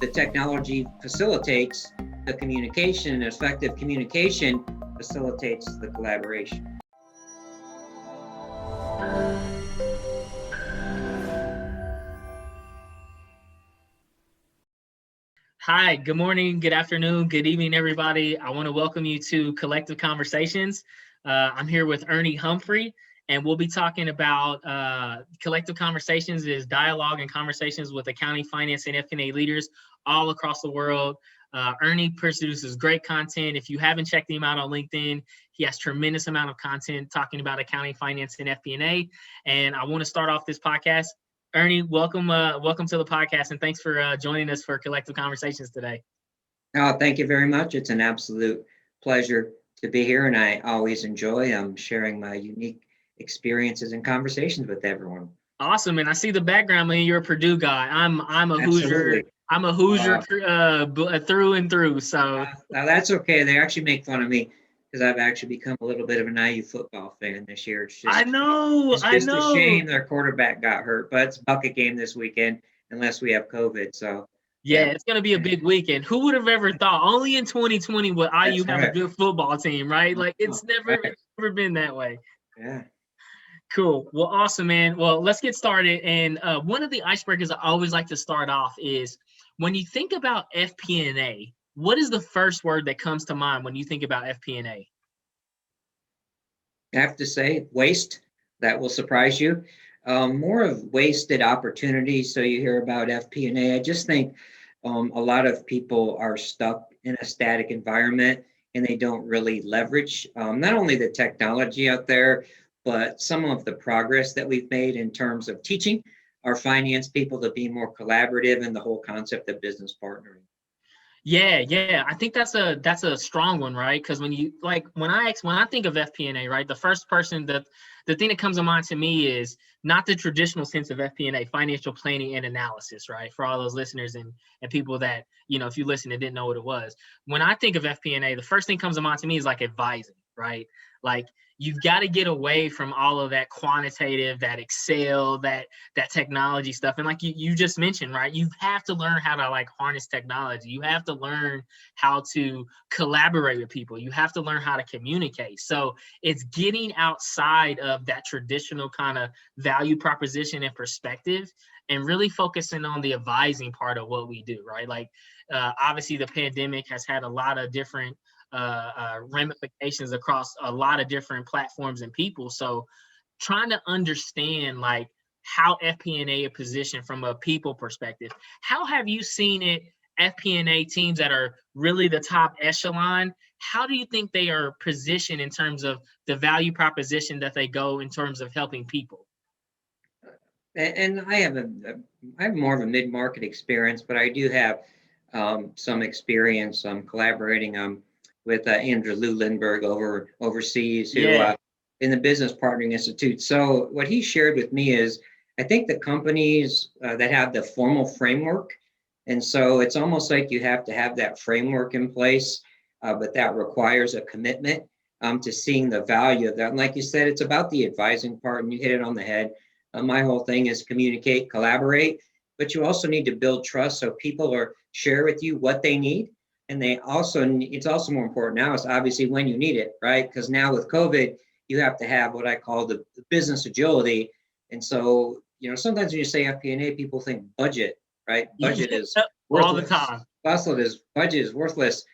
the technology facilitates the communication, and effective communication facilitates the collaboration. Hi, good morning, good afternoon, good evening, everybody. I want to welcome you to Collective Conversations. I'm here with Ernie Humphrey, and we'll be talking about Collective Conversations is dialogue and conversations with accounting, finance, and FP&A leaders all across the world. Ernie produces great content. If you haven't checked him out on LinkedIn, he has tremendous amount of content talking about accounting, finance, and FP&A. And I want to start off this podcast. Ernie, welcome to the podcast, and thanks for joining us for Collective Conversations today. Thank you very much. It's an absolute pleasure to be here, and I always enjoy sharing my unique experiences and conversations with everyone. Awesome, and I see the background, man. You're a Purdue guy. I'm a Absolutely. Hoosier. I'm a Hoosier through and through. So now that's okay. They actually make fun of me because I've actually become a little bit of an IU football fan this year. It's just, I know. It's just a shame their quarterback got hurt, but it's a bucket game this weekend unless we have COVID. So yeah, it's going to be a big weekend. Who would have ever thought? Only in 2020 would IU have a good football team, right? Like it's never been that way. Yeah. Cool. Well, awesome, man. Well, let's get started. And one of the icebreakers I always like to start off is when you think about FP&A, what is the first word that comes to mind when you think about FP&A? I have to say waste. That will surprise you. More of wasted opportunities. So you hear about FP&A. I just think a lot of people are stuck in a static environment and they don't really leverage not only the technology out there, but some of the progress that we've made in terms of teaching our finance people to be more collaborative and the whole concept of business partnering. Yeah. I think that's a strong one, right? Because when I think of FP&A, right, the thing that comes to mind to me is not the traditional sense of FP&A, financial planning and analysis, right? For all those listeners and people that, if you listen and didn't know what it was. When I think of FP&A, the first thing comes to mind to me is like advising, right? Like you've got to get away from all of that quantitative, that Excel, that technology stuff. And like you just mentioned, right, you have to learn how to like harness technology. You have to learn how to collaborate with people. You have to learn how to communicate. So it's getting outside of that traditional kind of value proposition and perspective and really focusing on the advising part of what we do, right? Like obviously the pandemic has had a lot of different ramifications across a lot of different platforms and people. So trying to understand like how FP&A is positioned from a people perspective. How have you seen it, FP&A teams that are really the top echelon? How do you think they are positioned in terms of the value proposition that they go in terms of helping people? And I have more of a mid-market experience, but I do have some experience collaborating with Andrew Lou Lindbergh overseas, who in the Business Partnering Institute. So what he shared with me is, I think the companies that have the formal framework, and so it's almost like you have to have that framework in place, but that requires a commitment to seeing the value of that. And like you said, it's about the advising part, and you hit it on the head. My whole thing is communicate, collaborate, but you also need to build trust so people share with you what they need. And it's also more important now is obviously when you need it, right? Because now with COVID, you have to have what I call the business agility. And so, sometimes when you say FP&A, people think budget, right? Budget is worthless. All the time. Budget is worthless.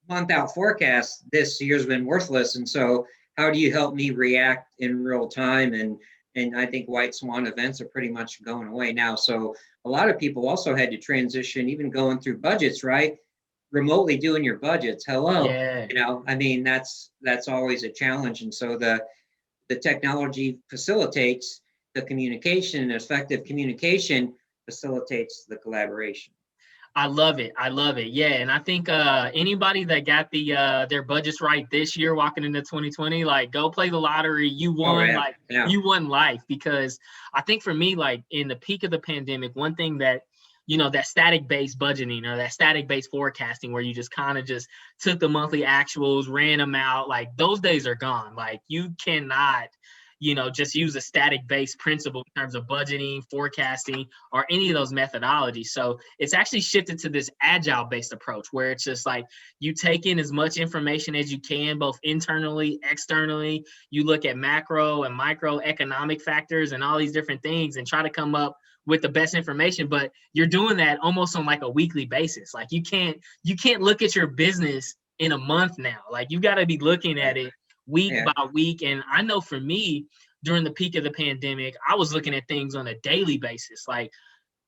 Month out forecast this year's been worthless. And so how do you help me react in real time? And I think white swan events are pretty much going away now. So a lot of people also had to transition, even going through budgets, right? Remotely doing your budgets. Hello. Yeah. That's always a challenge. And so the technology facilitates the communication, and effective communication facilitates the collaboration. I love it. Yeah. And I think anybody that got their budgets right this year walking into 2020, like go play the lottery. You won, you won life. Because I think for me, like in the peak of the pandemic, one thing that, that static-based budgeting or that static-based forecasting where you just kind of just took the monthly actuals, ran them out, like those days are gone. Like you cannot just use a static based principle in terms of budgeting, forecasting, or any of those methodologies. So it's actually shifted to this agile based approach where it's just like you take in as much information as you can, both internally, externally. You look at macro and micro economic factors and all these different things and try to come up with the best information, but you're doing that almost on like a weekly basis. Like you can't look at your business in a month now. Like you got to be looking at it week by week. And I know for me, during the peak of the pandemic, I was looking at things on a daily basis, like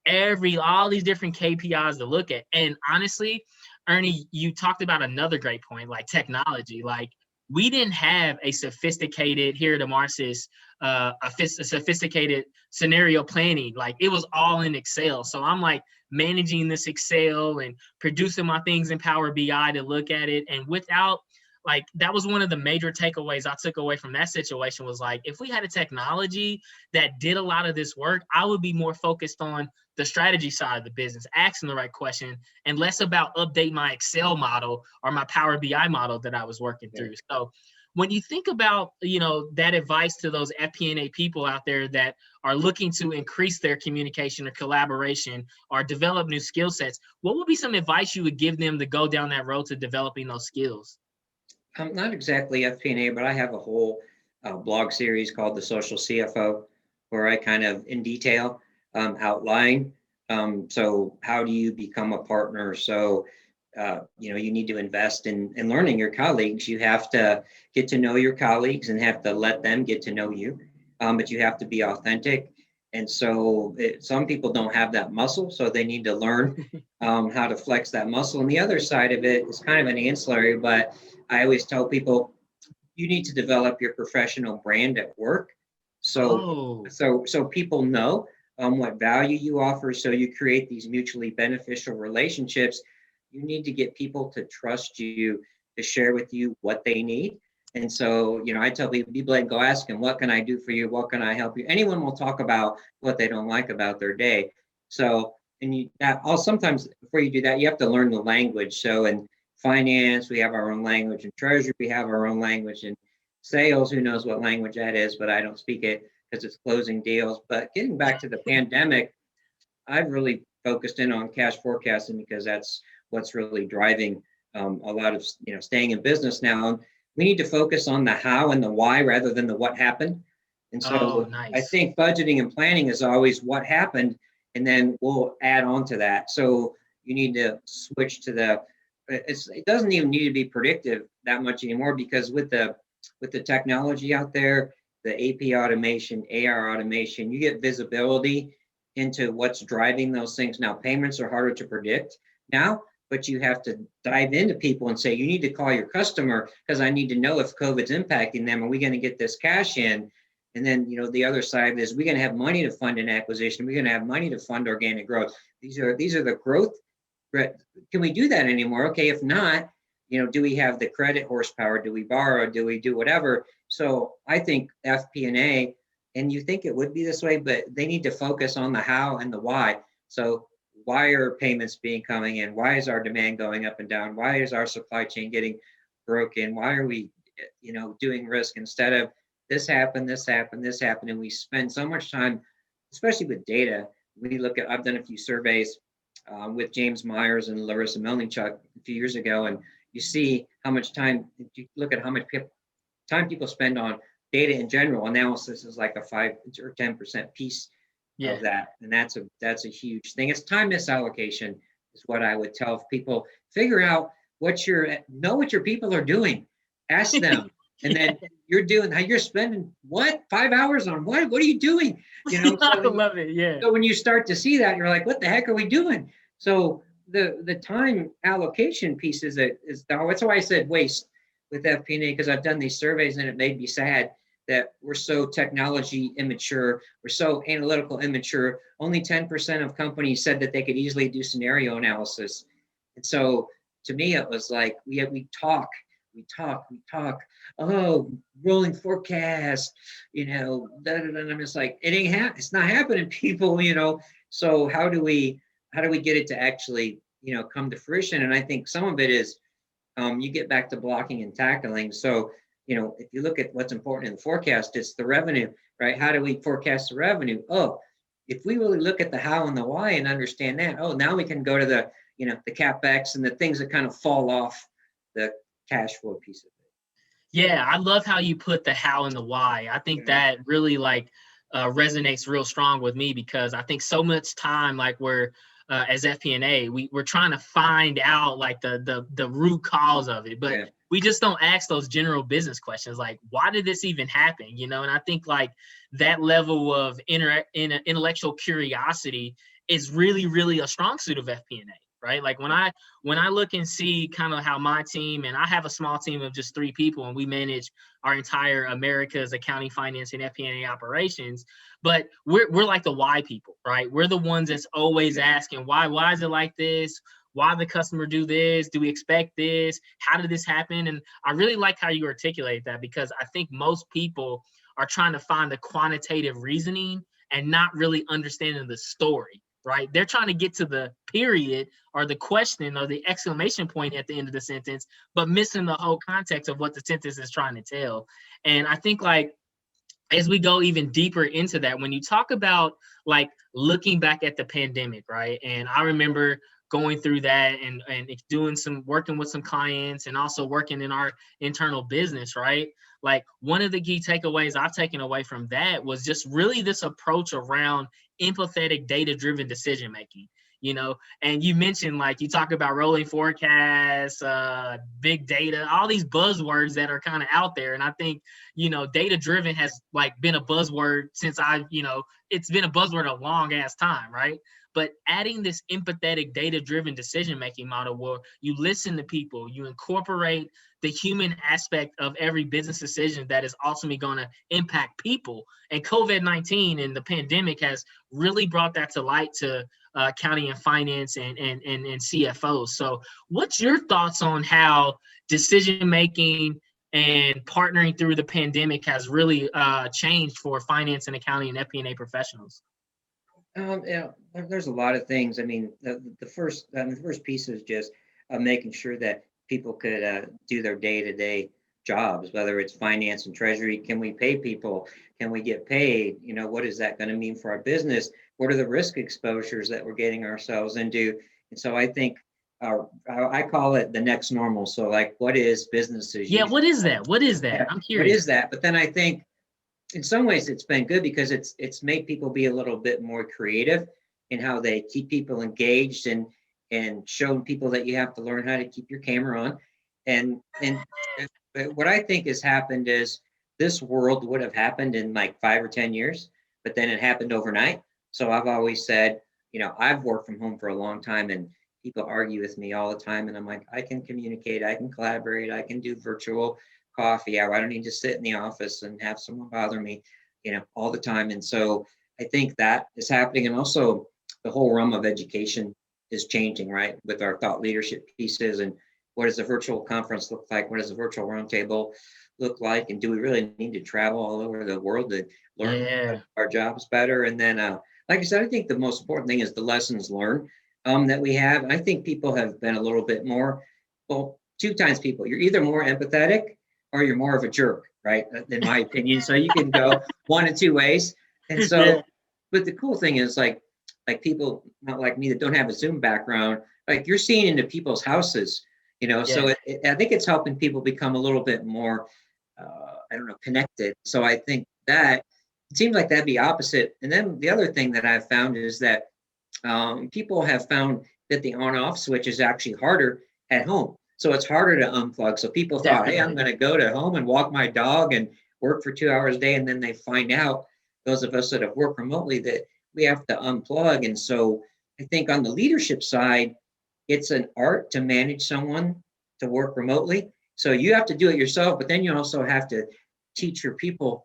all these different KPIs to look at. And honestly, Ernie, you talked about another great point, like technology. Like we didn't have a sophisticated here at Emarsys, a sophisticated scenario planning. Like it was all in Excel. So I'm like managing this Excel and producing my things in Power BI to look at it. And without like, that was one of the major takeaways I took away from that situation was like, if we had a technology that did a lot of this work, I would be more focused on the strategy side of the business, asking the right question, and less about update my Excel model or my Power BI model that I was working through. So when you think about, that advice to those FP&A people out there that are looking to increase their communication or collaboration or develop new skill sets, what would be some advice you would give them to go down that road to developing those skills? Not exactly FP&A, but I have a whole blog series called The Social CFO, where I kind of in detail outline. So how do you become a partner? So, you need to invest in learning your colleagues. You have to get to know your colleagues and have to let them get to know you. But you have to be authentic. And so some people don't have that muscle, so they need to learn how to flex that muscle. And the other side of it is kind of an ancillary, but I always tell people you need to develop your professional brand at work. So people know what value you offer. So you create these mutually beneficial relationships. You need to get people to trust you, to share with you what they need. And so, I tell people, be blatant, go ask them, what can I do for you? What can I help you? Anyone will talk about what they don't like about their day. So, sometimes before you do that, you have to learn the language. So in finance, we have our own language. In treasury, we have our own language. In sales, who knows what language that is, but I don't speak it because it's closing deals. But getting back to the pandemic, I've really focused in on cash forecasting because that's what's really driving a lot of, staying in business now. We need to focus on the how and the why rather than the what happened. And so nice. I think budgeting and planning is always what happened, and then we'll add on to that. So you need to switch to it doesn't even need to be predictive that much anymore, because with the technology out there, the AP automation, AR automation, you get visibility into what's driving those things. Now, payments are harder to predict now, but you have to dive into people and say, you need to call your customer because I need to know if COVID's impacting them. Are we going to get this cash in? And then, the other side is we're going to have money to fund an acquisition. We're going to have money to fund organic growth. These are the growth. Can we do that anymore? Okay, if not, do we have the credit horsepower? Do we borrow? Do we do whatever? So I think FP&A, and you think it would be this way, but they need to focus on the how and the why. So why are payments coming in? Why is our demand going up and down? Why is our supply chain getting broken? Why are we, doing risk instead of this happened, and we spend so much time, especially with data. I've done a few surveys with James Myers and Larissa Melnichuk a few years ago, and you see how much time, you look at how much time people spend on data in general. Analysis is like a 5 or 10% piece of that. And that's a huge thing. It's time misallocation is what I would tell people. Figure out know what your people are doing. Ask them. And then you're spending 5 hours on what are you doing? I love it. Yeah. So when you start to see that, you're like, what the heck are we doing? So the time allocation piece that's why I said waste with FP&A, because I've done these surveys and it made me sad that we're so technology immature, we're so analytical immature. Only 10% of companies said that they could easily do scenario analysis. And so to me, it was like we talk. Oh, rolling forecast, and I'm just like, it's not happening, people, So how do we get it to actually, come to fruition? And I think some of it is you get back to blocking and tackling. So if you look at what's important in the forecast, it's the revenue, right? How do we forecast the revenue? Oh, if we really look at the how and the why and understand that, oh, now we can go to the CapEx and the things that kind of fall off the cash flow piece of it. Yeah, I love how you put the how and the why. I think that really resonates real strong with me, because I think so much time, like we're as FP&A, we're trying to find out like the root cause of it, but we just don't ask those general business questions like, why did this even happen? And I think like that level of intellectual curiosity is really, really a strong suit of FP&A. Right? Like when I look and see kind of how my team, and I have a small team of just 3 people, and we manage our entire America's accounting, finance, and FP&A operations. But we're like the why people, right? We're the ones that's always asking why is it like this? Why the customer do this? Do we expect this? How did this happen? And I really like how you articulate that, because I think most people are trying to find the quantitative reasoning and not really understanding the story. Right? They're trying to get to the period or the question or the exclamation point at the end of the sentence, but missing the whole context of what the sentence is trying to tell. And I think like, as we go even deeper into that, when you talk about like looking back at the pandemic, right? And I remember going through that and working with some clients and also working in our internal business, right? Like one of the key takeaways I've taken away from that was just really this approach around empathetic, data-driven decision making. And you mentioned, like, you talk about rolling forecasts, big data, all these buzzwords that are kind of out there. And I think, data-driven has like been a buzzword since it's been a buzzword a long ass time, right? But adding this empathetic, data-driven decision-making model where you listen to people, you incorporate the human aspect of every business decision that is ultimately going to impact people. And COVID-19 and the pandemic has really brought that to light to accounting and finance and CFOs. So what's your thoughts on how decision-making and partnering through the pandemic has really changed for finance and accounting and FP&A professionals? There's a lot of things. I mean, the first piece is just making sure that people could do their day-to-day jobs, whether it's finance and treasury. Can we pay people? Can we get paid? What is that going to mean for our business? What are the risk exposures that we're getting ourselves into? And so I think I call it the next normal. So like, what is business as usual? Yeah, what is that? What is that? Yeah, I'm curious. What is that? But then I think in some ways it's been good because it's made people be a little bit more creative in how they keep people engaged and showing people that you have to learn how to keep your camera on. And what I think has happened is this world would have happened in like 5 or 10 years, but then it happened overnight. So I've always said, I've worked from home for a long time, and people argue with me all the time. And I'm like, I can communicate, I can collaborate, I can do virtual coffee hour. I don't need to sit in the office and have someone bother me, all the time. And so I think that is happening. And also the whole realm of education is changing, right? With our thought leadership pieces, and what does a virtual conference look like? What does a virtual roundtable look like? And do we really need to travel all over the world to learn our jobs better? And then, like I said, I think the most important thing is the lessons learned that we have. And I think people have been a little bit more, well, 2 times people. You're either more empathetic or you're more of a jerk, right? In my opinion. So you can go one of 2 ways. And so, but the cool thing is like people not like me that don't have a Zoom background, like you're seeing into people's houses, so I think it's helping people become a little bit more, connected. So I think that it seems like that'd be opposite. And then the other thing that I've found is that people have found that the on-off switch is actually harder at home. So it's harder to unplug. So people thought, hey, I'm going to go to home and walk my dog and work for 2 hours a day. And then they find out, those of us that have worked remotely, that we have to unplug. And so I think on the leadership side, it's an art to manage someone to work remotely. So you have to do it yourself, but then you also have to teach your people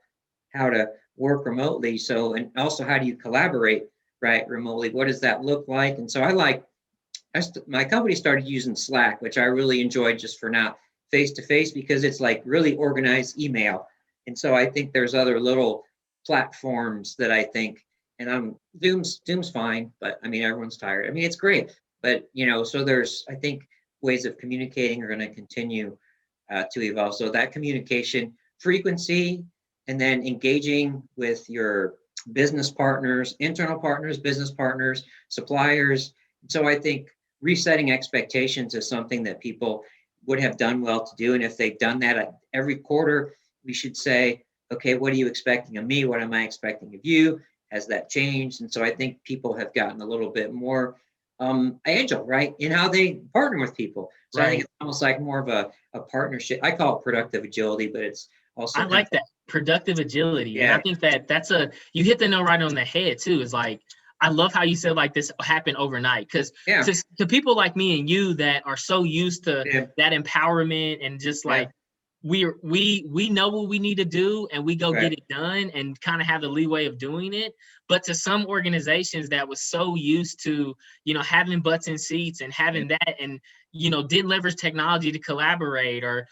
how to work remotely. So, and also how do you collaborate, right, remotely? What does that look like? And so my company started using Slack, which I really enjoyed just for now, face-to-face, because it's like really organized email. And so I think there's other little platforms that I think, and Zoom's fine, but I mean, everyone's tired. I mean, it's great, but so there's, I think, ways of communicating are going to continue to evolve. So that communication frequency, and then engaging with your business partners, internal partners, business partners, suppliers. So I think resetting expectations is something that people would have done well to do. And if they've done that at every quarter, we should say, okay, what are you expecting of me? What am I expecting of you? Has that changed? And so I think people have gotten a little bit more agile, right, in how they partner with people. So I think Right. it's almost like more of a partnership. I call it productive agility, but it's also I kind like that productive agility. And I yeah, think that you hit the nail right on the head too. Is like, I love how you said like this happened overnight. Because yeah, to people like me and you that are so used to yeah, that empowerment and just yeah, like we know what we need to do and we go get right, it done and kind of have the leeway of doing it. But to some organizations that was so used to, having butts in seats and yeah, having that and didn't leverage technology to collaborate, or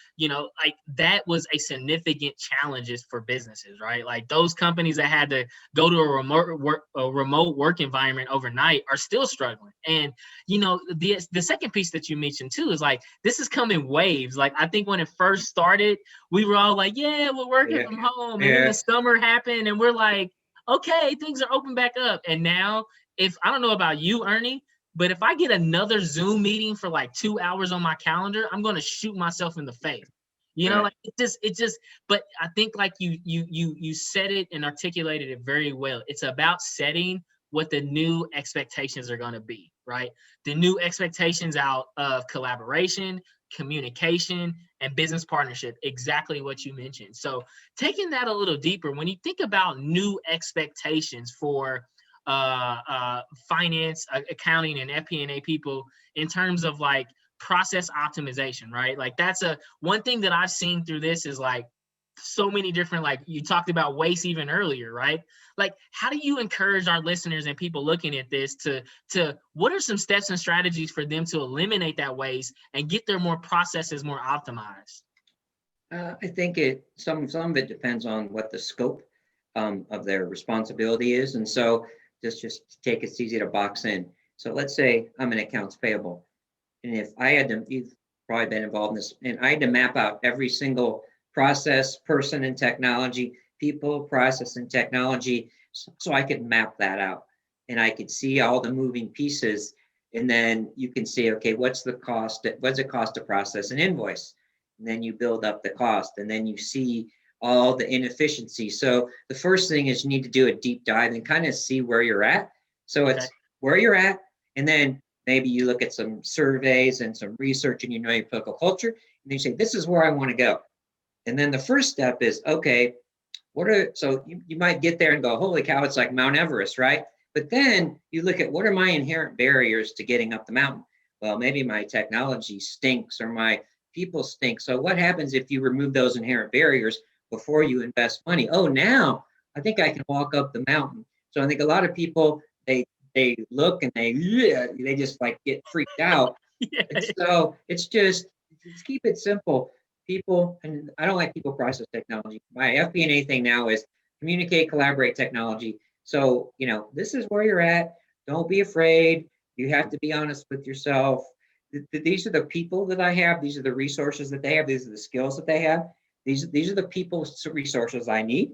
like that was a significant challenges for businesses, right? Like those companies that had to go to a remote work environment overnight are still struggling. And the second piece that you mentioned too is like this is coming waves. Like I think when it first started, we were all like, yeah, we're working yeah, from home, and then yeah, the summer happened and we're like, okay, things are open back up. And now, if I don't know about you, Ernie, but if I get another Zoom meeting for like 2 hours on my calendar, I'm going to shoot myself in the face. right, Like it just. But I think like you said it and articulated it very well. It's about setting what the new expectations are going to be, right? The new expectations out of collaboration, communication, and business partnership. Exactly what you mentioned. So taking that a little deeper, when you think about new expectations for finance, accounting, and FP&A people in terms of like process optimization, right? Like that's one thing that I've seen through this is like so many different, like you talked about waste even earlier, right? Like how do you encourage our listeners and people looking at this to what are some steps and strategies for them to eliminate that waste and get their more processes more optimized? I think some of it depends on what the scope of their responsibility is, and so just take it's easy to box in. So let's say I'm an accounts payable, and if I had to, you've probably been involved in this, and I had to map out every single process, person, and technology, people, process, and technology, so I could map that out, and I could see all the moving pieces, and then you can see, okay, what's the cost? What's it cost to process an invoice? And then you build up the cost, and then you see all the inefficiencies. So the first thing is you need to do a deep dive and kind of see where you're at. So Okay. it's where you're at, and then maybe you look at some surveys and some research, and your political culture, and you say, this is where I want to go. And then the first step is, okay, so you might get there and go, holy cow, it's like Mount Everest, right? But then you look at what are my inherent barriers to getting up the mountain? Well, maybe my technology stinks or my people stink. So what happens if you remove those inherent barriers before you invest money? Oh, now I think I can walk up the mountain. So I think a lot of people, they look and they just like get freaked out. Yeah. And so it's just keep it simple. People, and I don't like people process technology. My FP&A thing now is communicate, collaborate, technology. So, this is where you're at. Don't be afraid. You have to be honest with yourself. These are the people that I have. These are the resources that they have. These are the skills that they have. These are the people resources I need.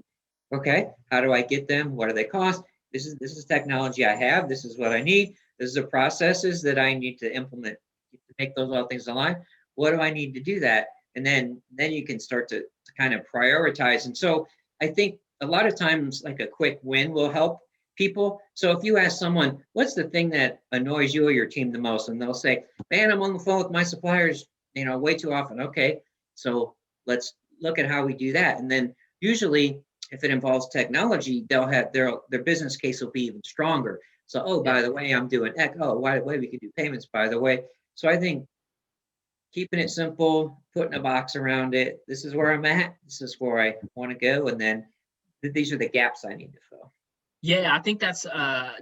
Okay. How do I get them? What do they cost? This is technology I have. This is what I need. This is the processes that I need to implement to make those all things align. What do I need to do that? And then you can start to kind of prioritize. And so I think a lot of times like a quick win will help people. So if you ask someone, what's the thing that annoys you or your team the most? And they'll say, man, I'm on the phone with my suppliers, way too often. Okay. So let's look at how we do that. And then usually if it involves technology, they'll have their business case will be even stronger. So, oh, Yeah. by the way, I'm doing X. Oh, by the way, we can do payments, by the way. So I think keeping it simple, putting a box around it. This is where I'm at. This is where I want to go. And then these are the gaps I need to fill. Yeah, I think that's I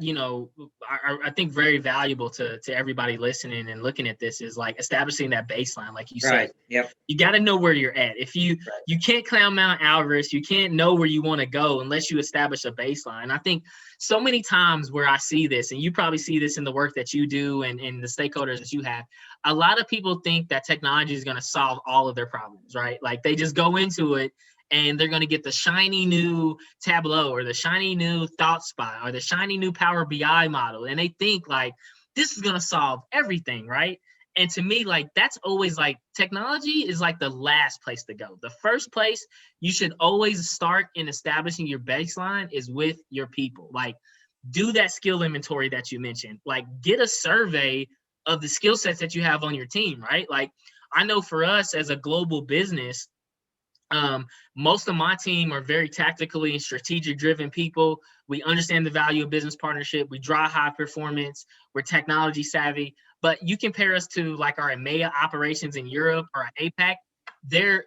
think very valuable to everybody listening and looking at this is like establishing that baseline, like you said. Right. Yep. You got to know where you're at. If Right. you can't climb Mount Everest, you can't know where you want to go unless you establish a baseline. I think so many times where I see this, and you probably see this in the work that you do and the stakeholders that you have, a lot of people think that technology is going to solve all of their problems, right? Like they just go into it and they're going to get the shiny new Tableau or the shiny new ThoughtSpot or the shiny new Power BI model. And they think like this is going to solve everything, right? And to me, like that's always like technology is like the last place to go. The first place you should always start in establishing your baseline is with your people. Like do that skill inventory that you mentioned. Like get a survey of the skill sets that you have on your team, right? Like I know for us as a global business, most of my team are very tactically and strategic driven people. We understand the value of business partnership. We drive high performance. We're technology savvy. But you compare us to like our EMEA operations in Europe or APAC, they're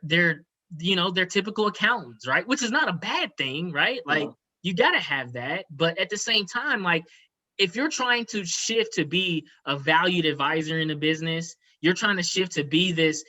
typical accountants, right? Which is not a bad thing, right? Like you gotta have that. But at the same time, like if you're trying to shift to be a valued advisor in the business, you're trying to shift to be this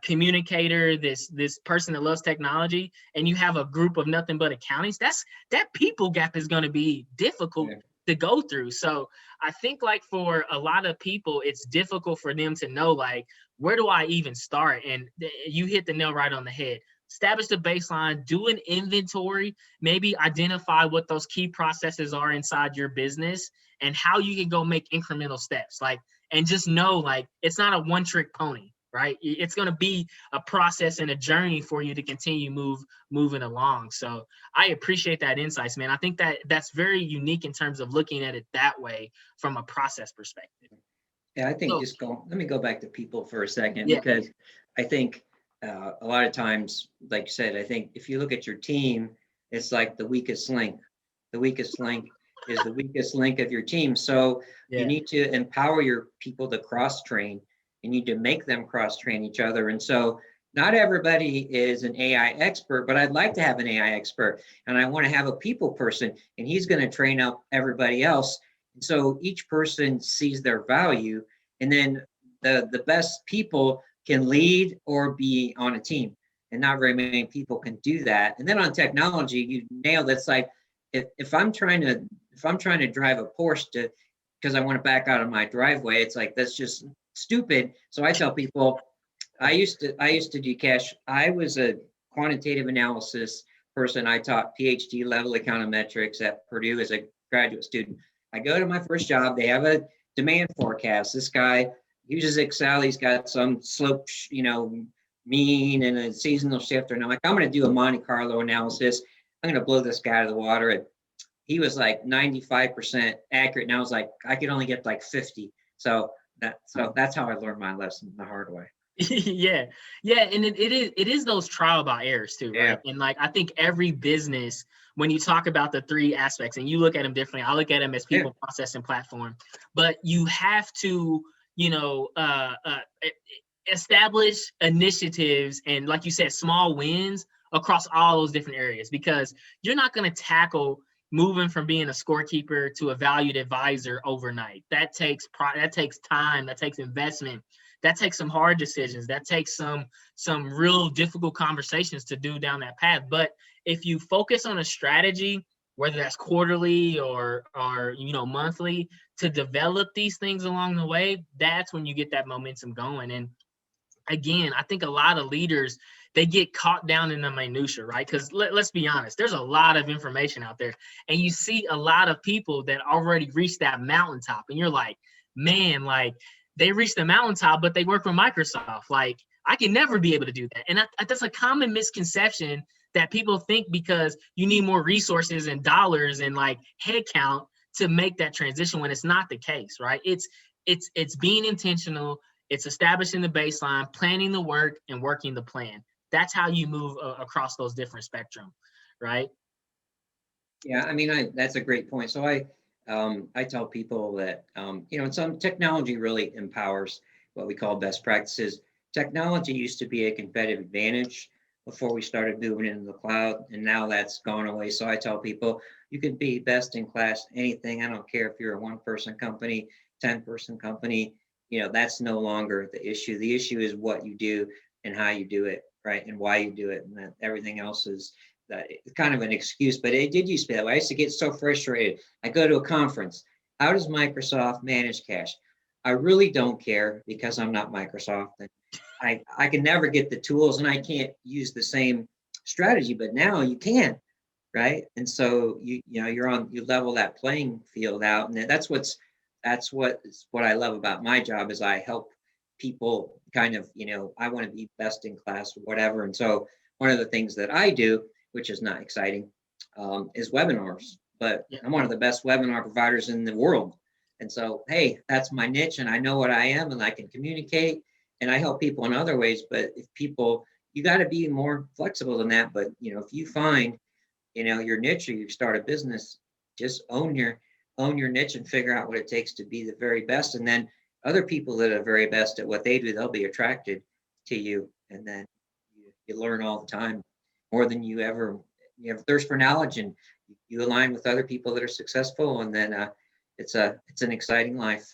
communicator, this person that loves technology, and you have a group of nothing but accountants, that people gap is going to be difficult to go through. So I think like for a lot of people, it's difficult for them to know like where do I even start? And you hit the nail right on the head. Establish the baseline, do an inventory, maybe identify what those key processes are inside your business and how you can go make incremental steps. Like, and just know like it's not a one-trick pony, right? It's going to be a process and a journey for you to continue moving along. So I appreciate that insights, man. I think that that's very unique in terms of looking at it that way from a process perspective. Yeah, I think So, let me go back to people for a second, yeah, because I think a lot of times, like you said, I think if you look at your team, it's like the weakest link. The weakest link is the weakest link of your team. So you yeah, need to empower your people to cross train. You need to make them cross train each other. And so not everybody is an AI expert, but I'd like to have an AI expert. And I want to have a people person, and he's going to train up everybody else. And so each person sees their value, and then the best people can lead or be on a team. And not very many people can do that. And then on technology, you nailed it. It's like if I'm trying to drive a Porsche because I want to back out of my driveway, it's like that's just stupid. So I tell people I used to do cash. I was a quantitative analysis person. I taught PhD level econometrics at Purdue as a graduate student. I go to my first job. They have a demand forecast. This guy uses Excel. He's got some slope, mean and a seasonal shifter. And I'm like, I'm going to do a Monte Carlo analysis. I'm going to blow this guy out of the water. And he was like 95% accurate. And I was like, I could only get like 50. So that's how I learned my lesson the hard way. yeah, yeah, and it is those trial by errors too, Yeah. right? And like I think every business, when you talk about the three aspects, and you look at them differently, I look at them as Yeah. people, process, and platform. But you have to, establish initiatives and, like you said, small wins across all those different areas, because you're not going to tackle moving from being a scorekeeper to a valued advisor overnight. That takes time, that takes investment, that takes some hard decisions, that takes some real difficult conversations to do down that path. But if you focus on a strategy, whether that's quarterly or monthly, to develop these things along the way, that's when you get that momentum going. And again, I think a lot of leaders, they get caught down in the minutia, right? Because let's be honest, there's a lot of information out there, and you see a lot of people that already reached that mountaintop, and you're like, man, like they reached the mountaintop, but they work for Microsoft. Like I can never be able to do that, and that's a common misconception that people think because you need more resources and dollars and like headcount to make that transition, when it's not the case, right? It's being intentional. It's establishing the baseline, planning the work, and working the plan. That's how you move across those different spectrum, right? Yeah, I mean, that's a great point. So I tell people that some technology really empowers what we call best practices. Technology used to be a competitive advantage before we started moving into the cloud, and now that's gone away. So I tell people You could be best in class anything. I don't care if you're a 1-person company, 10-person company. That's no longer the issue. The issue is what you do and how you do it, right? And why you do it, and that everything else is kind of an excuse. But it did used to be that way. I used to get so frustrated. I go to a conference. How does Microsoft manage cash? I really don't care because I'm not Microsoft, and I can never get the tools, and I can't use the same strategy. But now you can, right? And so you level that playing field out, and that's what I love about my job is I help people kind of, I want to be best in class or whatever. And so one of the things that I do, which is not exciting, is webinars. But Yeah. I'm one of the best webinar providers in the world. And so, hey, that's my niche, and I know what I am, and I can communicate, and I help people in other ways. But you got to be more flexible than that. But if you find, your niche, or you start a business, just own your niche and figure out what it takes to be the very best. And then other people that are very best at what they do, they'll be attracted to you. And then you learn all the time more than you have thirst for knowledge, and you align with other people that are successful. And then it's an exciting life.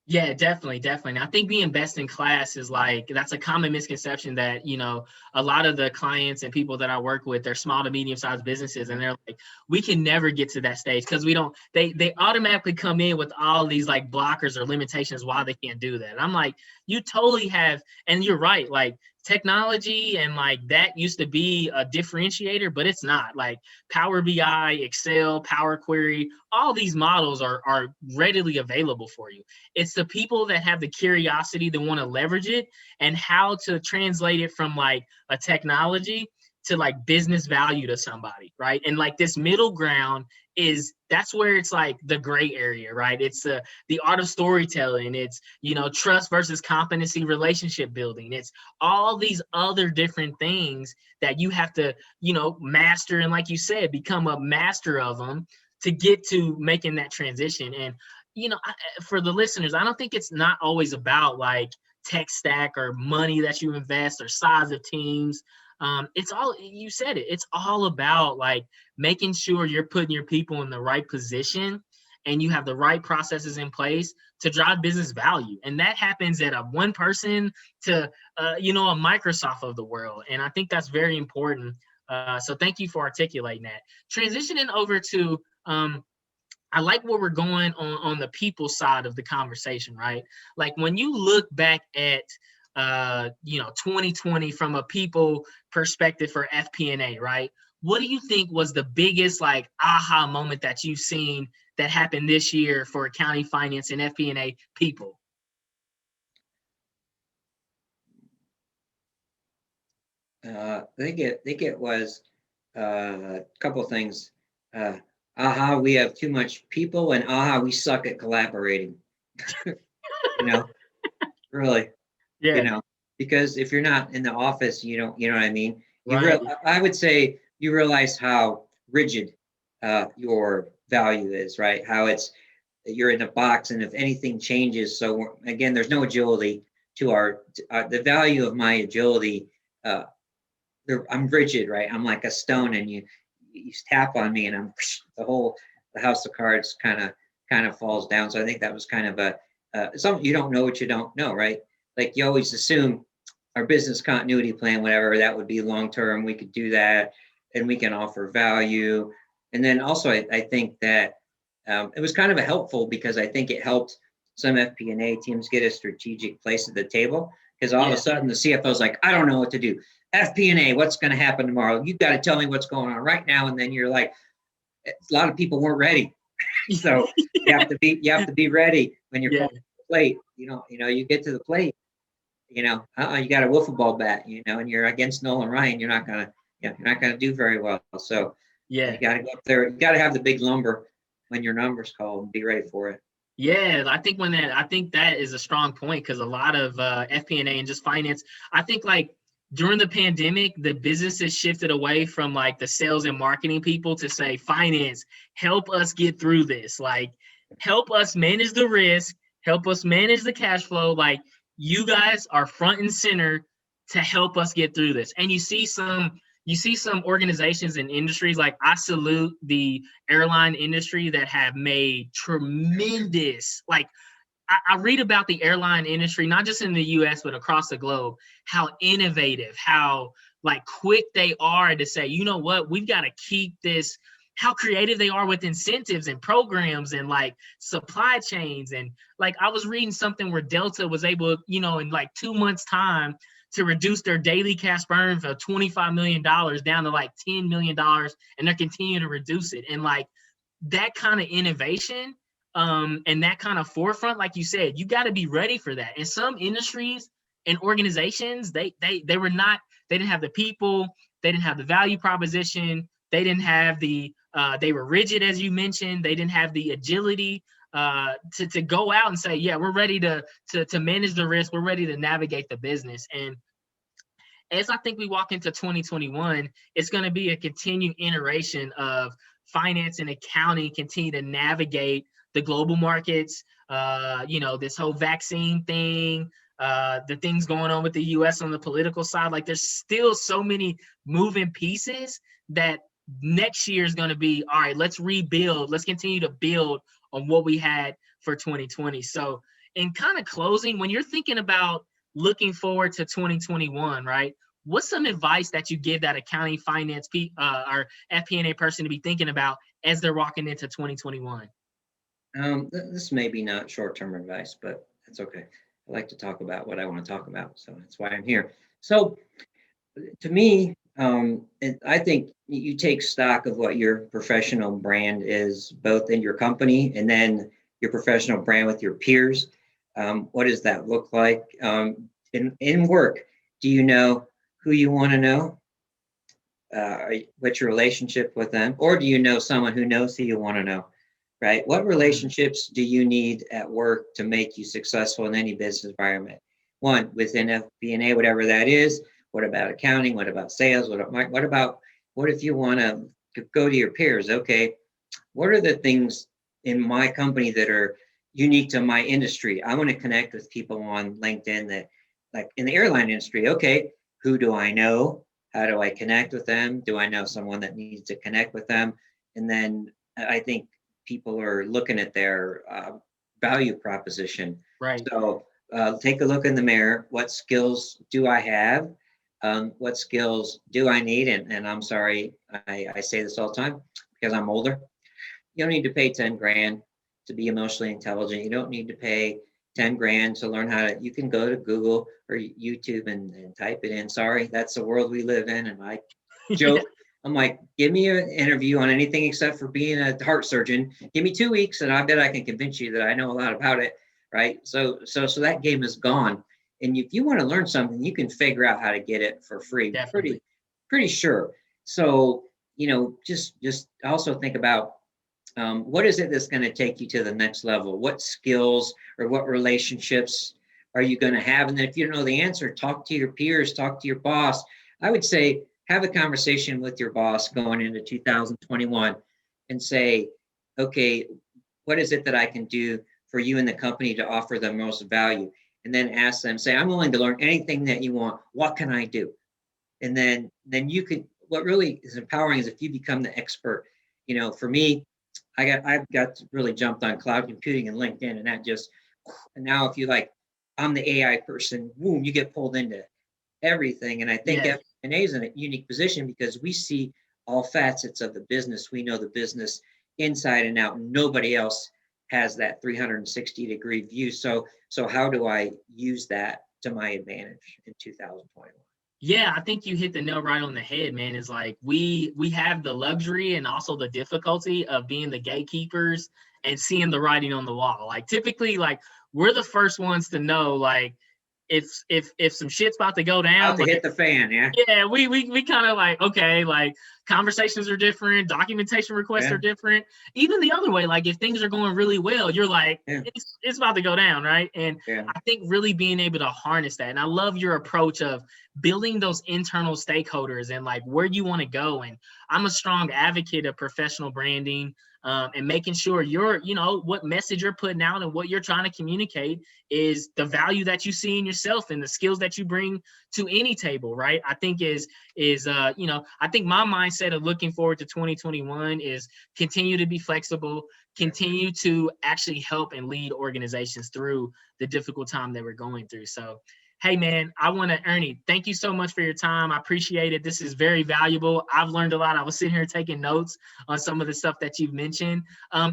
Yeah, definitely, definitely. And I think being best in class is that's a common misconception that, a lot of the clients and people that I work with, they're small to medium-sized businesses, and they're like, we can never get to that stage because they automatically come in with all these blockers or limitations why they can't do that. And I'm like, you totally have, and you're right, technology and that used to be a differentiator, but it's not. Power BI, Excel, Power Query, all these models are readily available for you. It's the people that have the curiosity to want to leverage it and how to translate it from a technology to business value to somebody, right? And this middle ground that's where it's the gray area, right? It's the art of storytelling. It's, trust versus competency, relationship building. It's all these other different things that you have to, master. And like you said, become a master of them to get to making that transition. And, for the listeners, I don't think it's not always about tech stack or money that you invest or size of teams. It's all, you said it, it's all about making sure you're putting your people in the right position and you have the right processes in place to drive business value. And that happens at a one person to, a Microsoft of the world. And I think that's very important. So thank you for articulating that. Transitioning over to, I like where we're going on the people side of the conversation, right? When you look back at 2020 from a people perspective for FP&A, right? What do you think was the biggest aha moment that you've seen that happened this year for accounting, finance, and FP&A people? I think it was a couple of things. Aha, we have too much people, and aha, we suck at collaborating. Really. Yeah. Because if you're not in the office, you know what I mean? Right. I would say you realize how rigid your value is, right? How you're in a box, and if anything changes, so again, there's no agility to the value of my agility. I'm rigid, right? I'm like a stone, and you tap on me, and the house of cards kind of falls down. So I think that was kind of something. You don't know what you don't know, right? You always assume our business continuity plan, whatever that would be long term, we could do that, and we can offer value. And then also, I think that it was kind of helpful because I think it helped some FP&A teams get a strategic place at the table, because all of a sudden the CFO's like, I don't know what to do. FP&A, what's going to happen tomorrow? You've got to tell me what's going on right now. And then you're like, a lot of people weren't ready. So you have to be ready when you're going to the plate. You get to the plate, you got a wiffle ball bat, and you're against Nolan Ryan, you're not gonna do very well. So you got to go up there. You got to have the big lumber when your number's called and be ready for it. Yeah, I think that is a strong point, because a lot of FP&A and just finance, I think during the pandemic, the businesses shifted away from the sales and marketing people to say, finance, help us get through this. Help us manage the risk, help us manage the cash flow. You guys are front and center to help us get through this. And you see some you see some organizations and industries, like I salute the airline industry that have made tremendous, like I read about the airline industry, not just in the US, but across the globe, how innovative, how like quick they are to say, you know what, we've got to keep this, how creative they are with incentives and programs and like supply chains. And like I was reading something where Delta was able, you know, in like 2 months time to reduce their daily cash burn from $25 million down to like $10 million, and they're continuing to reduce it. And like that kind of innovation, and that kind of forefront, like you said, you got to be ready for that. In some industries and organizations, they were not, they didn't have the people, they didn't have the value proposition, they didn't have the, they were rigid, as you mentioned, they didn't have the agility to go out and say, yeah, we're ready to manage the risk, we're ready to navigate the business. And as I think we walk into 2021, it's going to be a continued iteration of finance and accounting continue to navigate the global markets, you know, this whole vaccine thing, the things going on with the US on the political side. Like there's still so many moving pieces that next year is going to be, all right, let's rebuild. Let's continue to build on what we had for 2020. So in kind of closing, when you're thinking about looking forward to 2021, right? What's some advice that you give that accounting, finance, or FP&A person to be thinking about as they're walking into 2021? This may be not short-term advice, but that's okay. I like to talk about what I want to talk about, so that's why I'm here. So to me, I think you take stock of what your professional brand is, both in your company and then your professional brand with your peers. What does that look like? In work, do you know who you want to know? What's your relationship with them? Or do you know someone who knows who you want to know? Right? What relationships do you need at work to make you successful in any business environment? One, within FP&A, whatever that is. What about accounting? What about sales? What if you want to go to your peers? Okay, what are the things in my company that are unique to my industry? I want to connect with people on LinkedIn that, like in the airline industry, okay, who do I know? How do I connect with them? Do I know someone that needs to connect with them? And then I think people are looking at their value proposition. Right. So take a look in the mirror. What skills do I have? What skills do I need? And I'm sorry, I say this all the time because I'm older. You don't need to pay 10 grand to be emotionally intelligent. You don't need to pay 10 grand to learn how to, you can go to Google or YouTube and type it in. Sorry, that's the world we live in. And I joke, I'm like, give me an interview on anything except for being a heart surgeon. Give me 2 weeks and I bet I can convince you that I know a lot about it. Right. So that game is gone. And if you want to learn something, you can figure out how to get it for free. Definitely. Pretty sure. So, you know, just also think about what is it that's going to take you to the next level? What skills or what relationships are you going to have? And then if you don't know the answer, talk to your peers, talk to your boss. I would say have a conversation with your boss going into 2021 and say, okay, what is it that I can do for you and the company to offer the most value? And then ask them, say, I'm willing to learn anything that you want. What can I do? And then you could, what really is empowering is if you become the expert. You know, for me, I've got really jumped on cloud computing and LinkedIn, and that just, and now if you like, I'm the AI person, boom, you get pulled into everything. And I think FP&A is in a unique position because we see all facets of the business. We know the business inside and out. Nobody else has that 360-degree view. So how do I use that to my advantage in 2021? Yeah, I think you hit the nail right on the head, man. It's like we have the luxury and also the difficulty of being the gatekeepers and seeing the writing on the wall. Like typically, like we're the first ones to know, like if some shit's about to go down, about to hit the fan, yeah. Yeah, we kind of like, okay, like conversations are different, documentation requests are different. Even the other way, like if things are going really well, you're like, it's about to go down, right? And I think really being able to harness that. And I love your approach of building those internal stakeholders and like where you want to go. And I'm a strong advocate of professional branding. and making sure what message you're putting out and what you're trying to communicate is the value that you see in yourself and the skills that you bring to any table, right? I think I think my mindset of looking forward to 2021 is continue to be flexible, continue to actually help and lead organizations through the difficult time that we're going through. So, hey man, Ernie, thank you so much for your time. I appreciate it. This is very valuable. I've learned a lot. I was sitting here taking notes on some of the stuff that you've mentioned.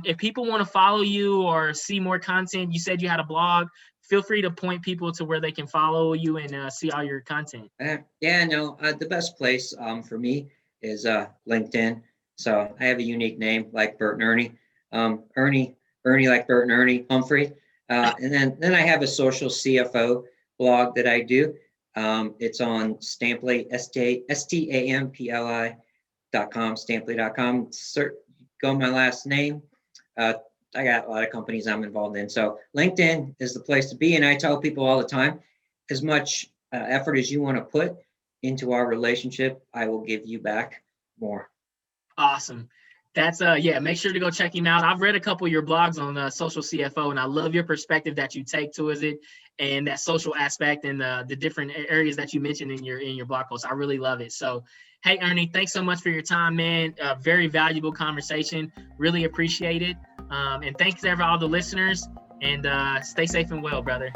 If people want to follow you or see more content, you said you had a blog, feel free to point people to where they can follow you and see all your content. The best place for me is LinkedIn. So I have a unique name like Bert and Ernie. Ernie like Bert and Ernie Humphrey. And then I have a social CFO blog that I do. It's on Stampli, Stampli.com, Stampli.com. Go my last name. I got a lot of companies I'm involved in. So LinkedIn is the place to be. And I tell people all the time, as much effort as you want to put into our relationship, I will give you back more. Awesome. That's make sure to go check him out. I've read a couple of your blogs on social CFO, and I love your perspective that you take towards it and that social aspect and the different areas that you mentioned in your blog post. I really love it. So, hey, Ernie, thanks so much for your time, man. Very valuable conversation. Really appreciate it. And thanks to all the listeners, and stay safe and well, brother.